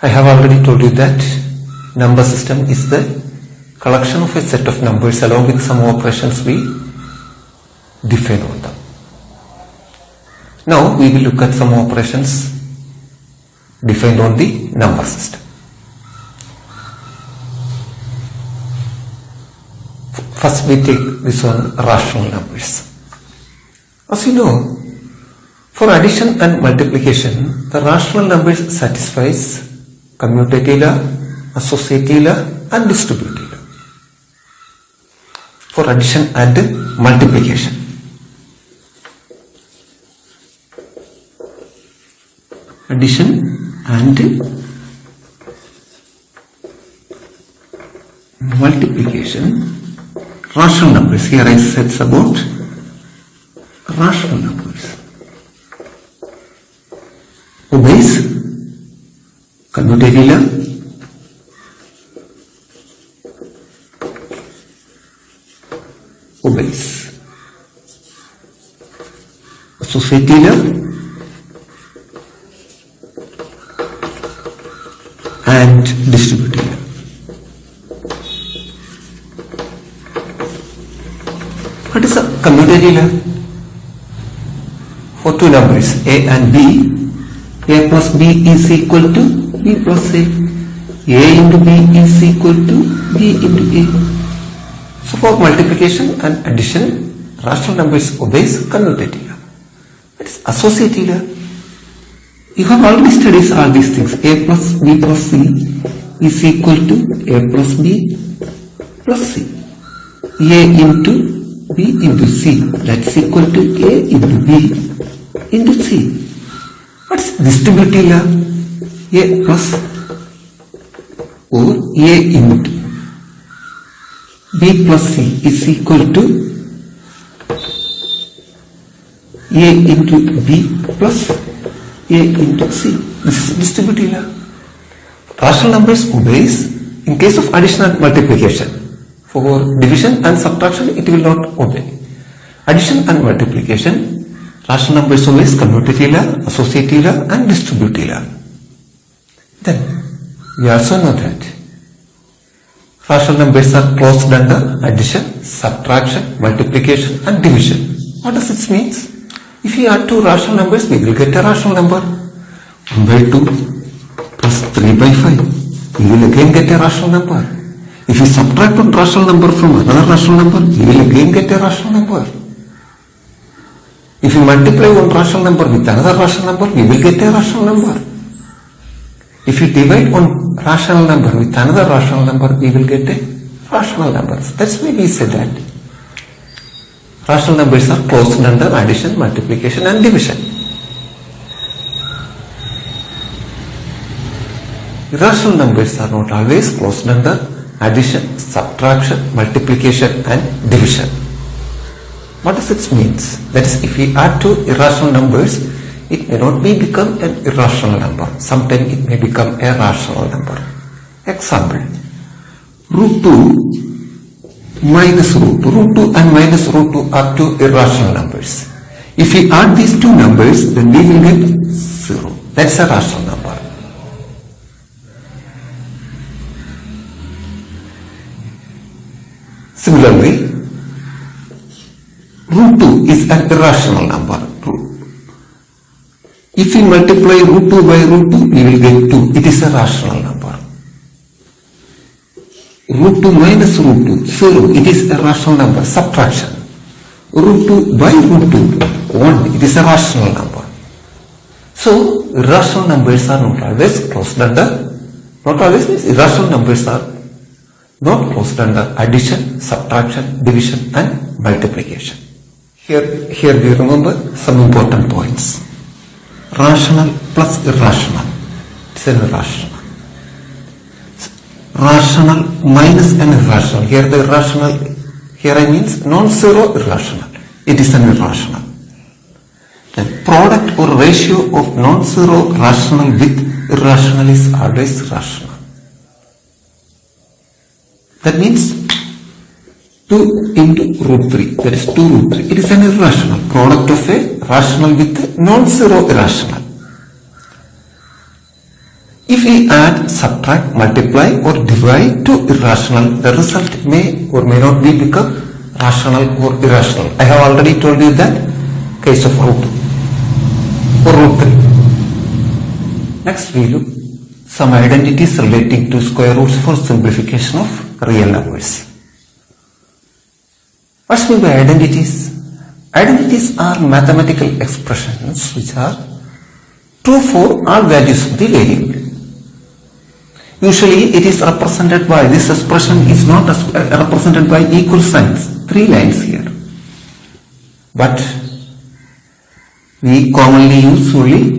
I have already told you that number system is the collection of a set of numbers along with some operations we define on them. Now we will look at some operations defined on the number system. First we take this one, rational numbers. As you know, for addition and multiplication, the rational numbers satisfies commutative law, associative law and distributive law. For addition and multiplication. Addition and multiplication, rational numbers. Here I said about rational numbers. Obeys commutative law, obeys associative law and distributive law. What is a commutative law? For two numbers a and b, a plus b is equal to b plus a into b is equal to b into a. So for multiplication and addition, rational numbers obeys commutative law. It is associative law. You have already studied all these things. A plus b plus c is equal to a plus b plus c. A into b into c, that's equal to a into b into c. What's distributive law? A plus or a into b plus c is equal to a into b plus a into c. This is distributive law. Rational numbers obeys in case of addition and multiplication. For division and subtraction, it will not obey. Addition and multiplication, rational numbers obeys commutative law, associative law and distributive law. Then, we also know that rational numbers are closed under addition, subtraction, multiplication and division. What does it mean? If we add two rational numbers, we will get a rational number. 1 by 2 plus 3 by 5. We will again get a rational number. If we subtract one rational number from another rational number, we will again get a rational number. If we multiply one rational number with another rational number, we will get a rational number. If we divide one rational number with another rational number, we will get a rational number. That's why we say that rational numbers are closed under addition, multiplication and division. Irrational numbers are not always closed under addition, subtraction, multiplication and division. What does it mean? That is, if we add two irrational numbers, it may not become an irrational number. Sometimes it may become a rational number. Example, root 2 minus root 2. Root 2 and minus root 2 are two irrational numbers. If we add these two numbers, then we will get 0. That's a rational number. Similarly, root 2 is an irrational number. If we multiply root 2 by root 2, we will get 2. It is a rational number. Root 2 minus root 2, 0. It is a rational number. Subtraction. Root 2 by root 2, 1. It is a rational number. So, irrational numbers are not always closed under, not always means irrational numbers are not closed under addition, subtraction, division and multiplication. Here we remember some important points. Rational plus irrational, it's an irrational. Rational minus an irrational, here the irrational, here I means non-zero irrational, it is an irrational. The product or ratio of non-zero rational with irrational is always rational. That means 2 into root 3, that is 2 root 3. It is an irrational product of a rational with a non-zero irrational. If we add, subtract, multiply or divide to irrational, the result may or may not be become rational or irrational. I have already told you that case of root or root 3. Next we look some identities relating to square roots for simplification of real numbers. What's meant by identities? Identities are mathematical expressions which are true for all values of the variable. Usually it is represented by, this expression is not represented by equal signs, 3 lines here. But we commonly use only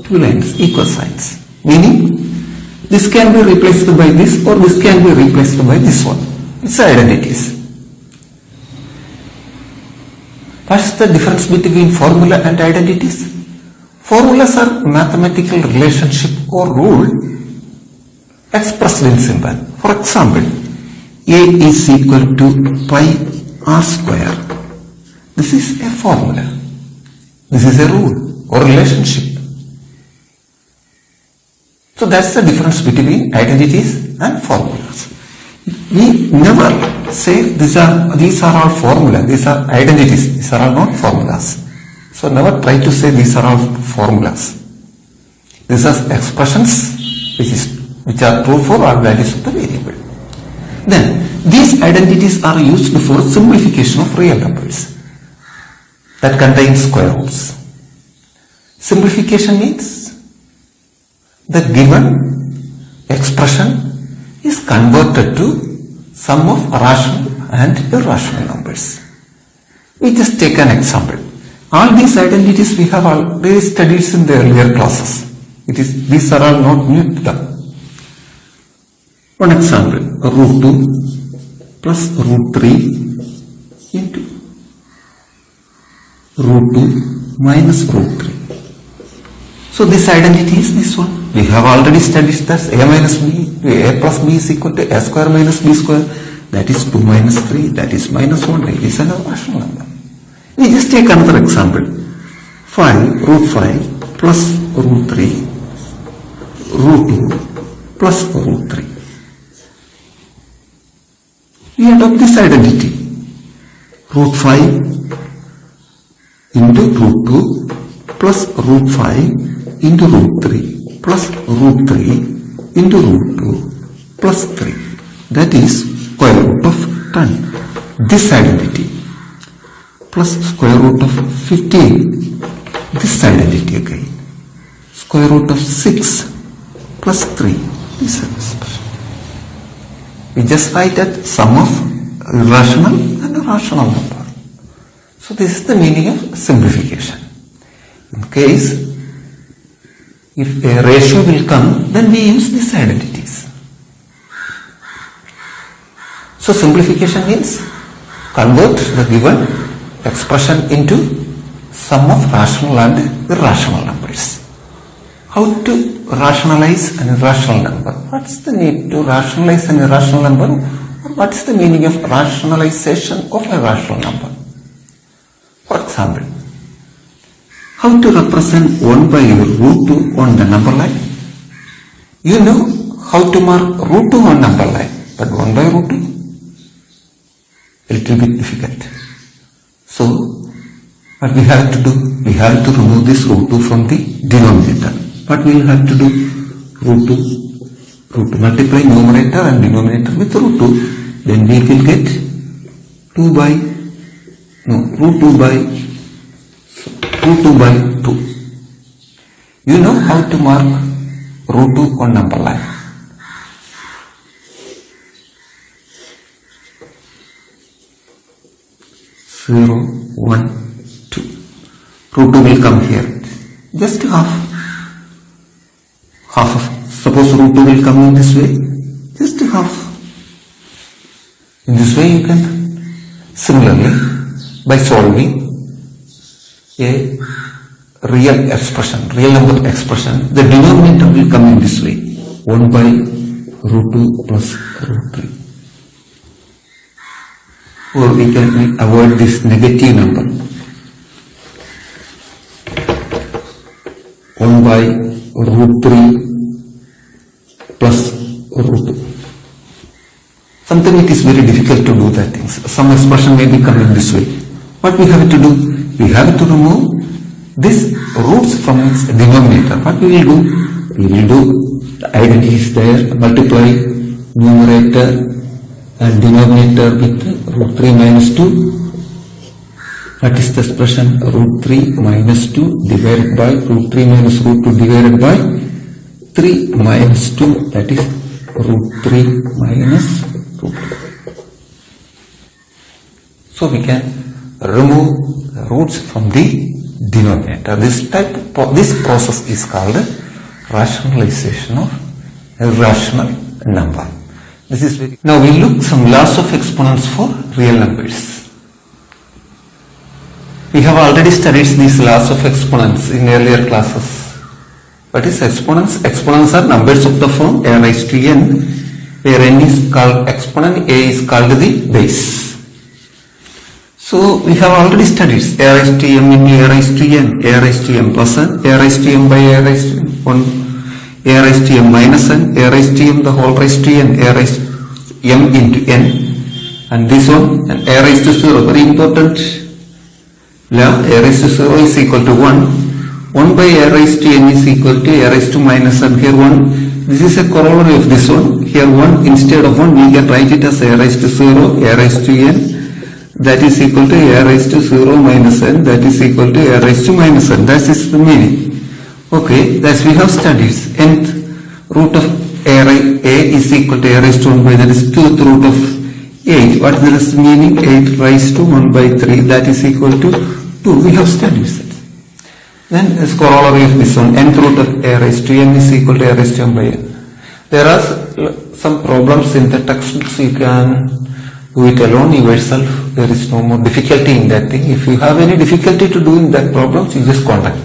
2 lines, equal signs. Meaning, this can be replaced by this or this can be replaced by this one. It's identities. What's the difference between formula and identities? Formulas are mathematical relationship or rule expressed in symbol. For example, A is equal to pi r square. This is a formula. This is a rule or relationship. So that's the difference between identities and formulas. We never say these are all formulas, these are identities, these are all not formulas. So never try to say these are all formulas. These are expressions which are true for all values of the variable. Then these identities are used for simplification of real numbers that contain square roots. Simplification means the given expression is converted to sum of rational and irrational numbers. We just take an example. All these identities we have already studied in the earlier classes. These are all not new to them. One example, root 2 plus root 3 into root 2 minus root 3. So this identity is this one. We have already studied that a minus b, a plus b is equal to a square minus b square. That is 2 minus 3, that is minus 1. It is an irrational number. We just take another example. 5 root 5 plus root 3 root 2 plus root 3. We adopt this identity. Root 5 into root 2 plus root 5 into root 3 plus root 3 into root 2 plus 3. That is square root of 10. This identity plus square root of 15. This identity again. Square root of 6 plus 3. This expression. We just write that sum of irrational and rational number. So this is the meaning of simplification. In case if a ratio will come, then we use these identities. So simplification means convert the given expression into sum of rational and irrational numbers. How to rationalize an irrational number? What's the need to rationalize an irrational number? Or what is the meaning of rationalization of a rational number? For example, how to represent 1 by root 2 on the number line? You know how to mark root 2 on number line, but 1 by root 2? A little bit difficult. So, what we have to do? We have to remove this root 2 from the denominator. What we will have to do? Root 2 multiply numerator and denominator with root 2. Then we will get root 2 by 2. You know how to mark root 2 on number line. Zero, 1, 2. Root 2 will come here. Just half of, suppose root 2 will come in this way, just half. In this way you can, similarly, by solving a real expression, real number expression, the denominator will come in this way, 1 by root 2 plus root 3. Or we can avoid this negative number, 1 by root 3 sometimes it is very difficult to do that things. Some expression may be coming this way. What we have to do? We have to remove this roots from its denominator. What we will do? We will do the identities there, multiply numerator and denominator with root 3 minus 2. What is the expression? Root 3 minus 2 divided by root 3 minus root 2 divided by 3 minus 2, that is root 3 minus root 2. So we can remove the roots from the denominator. This process is called rationalization of a rational number. This is very. Now we look some laws of exponents for real numbers. We have already studied these laws of exponents in earlier classes. What is exponents? Exponents are numbers of the form a raised to n, where n is called exponent, a is called the base. So we have already studied a raised to m into a raised to n, a raised to m plus n, a raised to m by a raised to 1, a raised to m minus n, a raised to m the whole raised to n, a raised to m into n, and this one, and a raised to 0, very important. Now a raised to 0 is equal to 1. 1 by a raised to n is equal to a raised to minus n. Here 1, this is a corollary of this one. Here 1, instead of 1, we can write it as a raised to 0, a raised to n, that is equal to a raised to 0 minus n, that is equal to a raised to minus n. That is the meaning. Okay, thus we have studied nth root of a is equal to a raised to 1 by, that is 2th root of 8. What is the meaning? 8 raised to 1 by 3, that is equal to 2. We have studied that. Then this corollary of this one, nth root of a raised to n is equal to a raised to m by n. There are some problems in the textbooks. You can do it alone yourself. There is no more difficulty in that thing. If you have any difficulty to doing that problems, you just contact me.